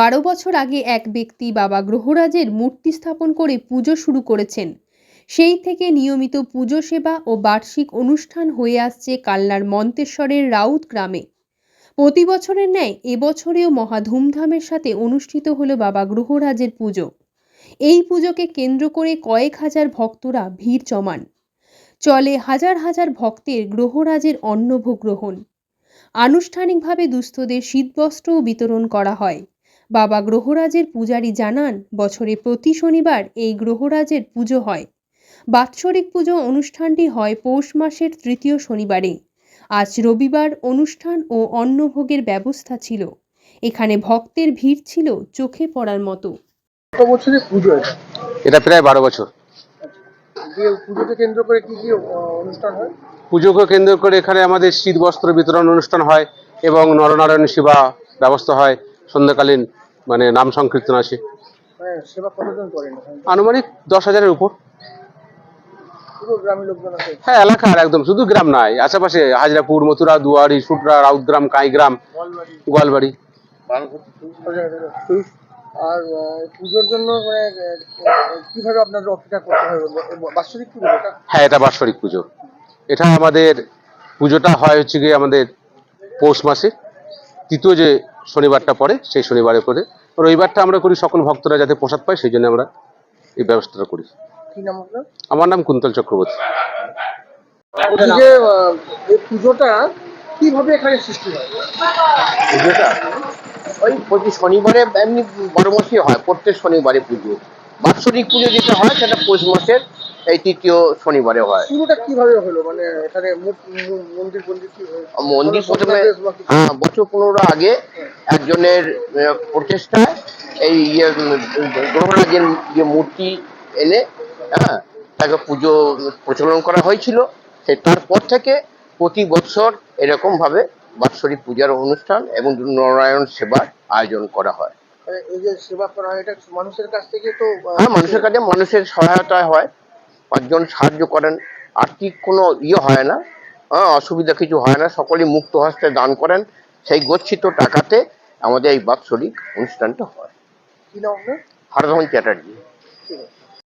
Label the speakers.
Speaker 1: 12 বছর আগে এক ব্যক্তি বাবা গ্রহরাজের মূর্তি স্থাপন করে পুজো শুরু করেছেন। সেই থেকে নিয়মিত পুজো সেবা ও বার্ষিক অনুষ্ঠান হয়ে আসছে কালনার মন্তেশ্বরের রাউত গ্রামে। প্রতি বছরের ন্যায় এবছরেও মহা ধুমধামের সাথে অনুষ্ঠিত হলো বাবা গ্রহরাজের পুজো। এই পুজোকে কেন্দ্র করে কয়েক হাজার ভক্তরা ভিড় জমান। চলে হাজার হাজার ভক্তের গ্রহরাজের অন্নভোগ গ্রহণ। আনুষ্ঠানিকভাবে দুস্থদের শীতবস্ত্রও বিতরণ করা হয়। বাবা গ্রহরাজের পূজারী জানান, বছরে প্রতি শনিবার এই গ্রহরাজের পুজো হয়। বাৎসরিক পুজো অনুষ্ঠানটি হয় পৌষ মাসের তৃতীয় শনিবারে। আজ রবিবার অনুষ্ঠান ও অন্নভোগের ব্যবস্থা ছিল। এখানে ভক্তের ভিড় ছিল চোখে পড়ার মতো।
Speaker 2: কত বছরের পুজো এটা?
Speaker 3: এটা প্রায় 12 বছর।
Speaker 2: পুজোকে কেন্দ্র করে কি কি অনুষ্ঠান হয়?
Speaker 3: পুজোকে কেন্দ্র করে এখানে আমাদের শীত বস্ত্র বিতরণ অনুষ্ঠান হয় এবং নরনারায়ণ সেবা ব্যবস্থা হয়। সন্ধ্যাকালীন নাম সংকীর্তন আছে।
Speaker 2: সেবা কতজন করেন?
Speaker 3: আনুমানিক 10,000-এর উপর।
Speaker 2: পুরো গ্রামের লোকজন আছে?
Speaker 3: হ্যাঁ, এলাকার একদম, শুধু গ্রাম নয়, আশেপাশে হাজরাপুর, মথুরা, দুয়ারি, সুটরা, রাউতগ্রাম, কাইগ্রাম, গোয়ালবাড়ি।
Speaker 2: আর পুজোর জন্য কিভাবে আপনাদের অপেক্ষা করতে হয়? বাৎসরিক পুজো এটা?
Speaker 3: হ্যাঁ, এটা বাৎসরিক পুজো। এটা আমাদের পুজোটা হয় হচ্ছে গিয়ে আমাদের পৌষ মাসে তৃতীয় যে শনিবারটা পড়ে সেই শনিবারে পড়ে। রবিবারটা আমরা করি সকল ভক্তরা যাতে প্রসাদ পায়, সেই জন্য আমরা এই ব্যবস্থাটা করি।
Speaker 2: কি নাম আপনার?
Speaker 3: আমার নাম কুন্তল চক্রবর্তী।
Speaker 2: এই পুজোটা কিভাবে এখানে সৃষ্টি হয়?
Speaker 4: পুজোটা ওই প্রতি শনিবারে এমনি 12 মাসই হয়, প্রত্যেক শনিবারে পুজো। বাৎসরিক পুজো যেটা হয় সেটা পৌষ মাসের এই তৃতীয় শনিবারে হয়।
Speaker 2: শুরুটা কিভাবে হলো? এখানে মন্দির
Speaker 4: মন্দির প্রথমে বছর 15 আগে একজনের প্রচেষ্টায় এই গ্রহরাজের যে মূর্তি এনে তাকে পুজো প্রচলন করা হয়েছিল। তারপর থেকে প্রতি বছর এরকম ভাবে বাৎসরিক পূজার অনুষ্ঠান এবং নারায়ণ সেবার আয়োজন করা হয়।
Speaker 2: এই যে সেবা করা হয় এটা মানুষের কাছ থেকে তো
Speaker 4: মানুষের কাছে মানুষের সহায়তায় হয়। 5 জন সাহায্য করেন, আর্থিক কোনো হয় না, অসুবিধা কিছু হয় না, সকলেই মুক্ত হস্তে দান করেন। সেই গচ্ছিত টাকাতে আমাদের এই বাৎসরিক অনুষ্ঠানটা হয়।
Speaker 2: কি নাম আপনার?
Speaker 4: হরধন চ্যাটার্জি।